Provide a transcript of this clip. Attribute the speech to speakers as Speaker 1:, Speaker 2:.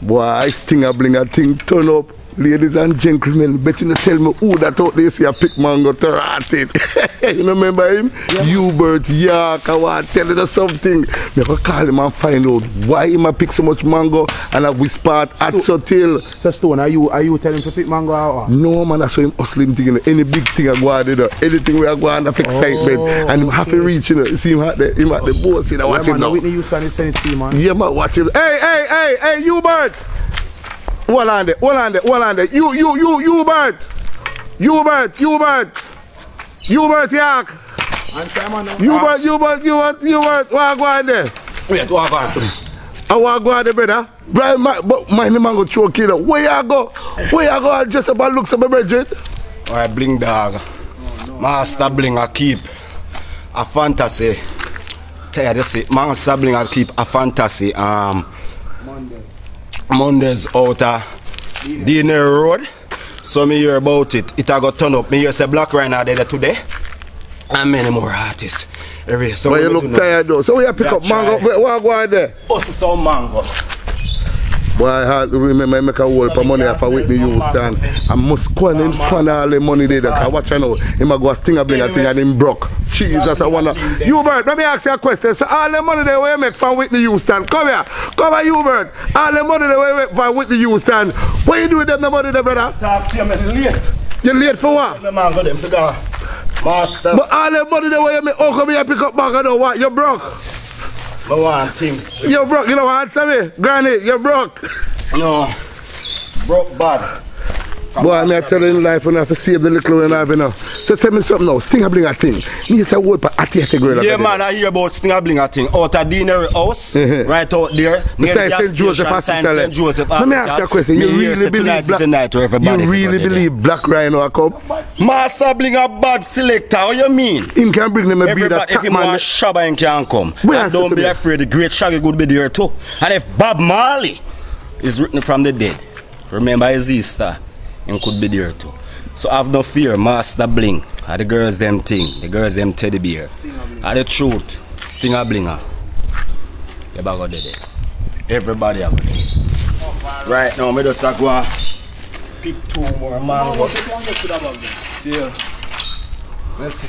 Speaker 1: Boy, I sting a bling a thing turn up. Ladies and gentlemen, bet you not tell me who that out there see a pick mango to rat it. You know, remember him? Yeah. Hubert York, I want to tell you something. Me go call him and find out why him a pick so much mango and I whisper at so till.
Speaker 2: So Stone, are you telling him to pick mango or?
Speaker 1: No man, I saw him hustling thing. Any big thing I go on there, anything we are going to fix excitement. And him have to reach, you know. See him at the boss, you know, watch him now.
Speaker 2: Whitney-Houston is sending to him, man.
Speaker 1: Yeah man, watch him. Hey, Hubert! Hold on there. Hubert, York. Hubert, what go on there?
Speaker 2: Wait, what go on?
Speaker 1: I want to go on there, brother. Brian, but my name go choke you. Where you go? I'll just about look at my brethren.
Speaker 3: Alright, bling dog. Master bling I keep a fantasy. Tired to say, Master bling I keep a fantasy. Mondays out of Dinner Road. So me hear about it. It a got turn up. Me hear say Black Rhino there today. And many more artists. So
Speaker 1: but you look tired though. So we have pick up mango. What go on there?
Speaker 3: Also some mango.
Speaker 1: Boy, I had to remember I make a whole for money for Whitney-Houston. I must squander all the money there. I watch you now. Him a go a sting a bling a thing and him broke. Jesus, I wanna. Hubert, let me ask you a question. So all the money they will make from Whitney-Houston. Come here, Hubert. All the money they will make from Whitney-Houston. What you do with them the money there, brother?
Speaker 3: Talk to you, I'm late.
Speaker 1: You late for what?
Speaker 3: The mango them to go. Master.
Speaker 1: But all the money they will make, how come you pick up mango now? What? You broke?
Speaker 3: I want things.
Speaker 1: You broke, you know what answer me? Granny, you broke.
Speaker 3: No. Broke bad.
Speaker 1: Boy, I'm telling you life when I have to save the little one I have now. So tell me something now, Stinger Bling a thing. Me is a whole part at the girl.
Speaker 3: Yeah man, I hear about Stinger Bling a thing. Out of Dinner House, right out there.
Speaker 1: Near St. Joseph Hospital.
Speaker 3: St. Joseph
Speaker 1: Let me ask you a question. You really believe Black Rhino a come?
Speaker 3: Master Bling a bad selector, how you mean?
Speaker 1: Him can bring them a beer that
Speaker 3: if him want Shabba, him can come. And don't be afraid, the great Shaggy could be there too. And if Bob Marley is written from the dead, remember his Easter, him could be there too. So have no fear, Master Bling. Are the girls them thing, the girls them teddy bear. Are the truth, Stinger Blinger. You bago there. Everybody have it. Right now, me just go and pick 2 more mango. Yeah. Let's see.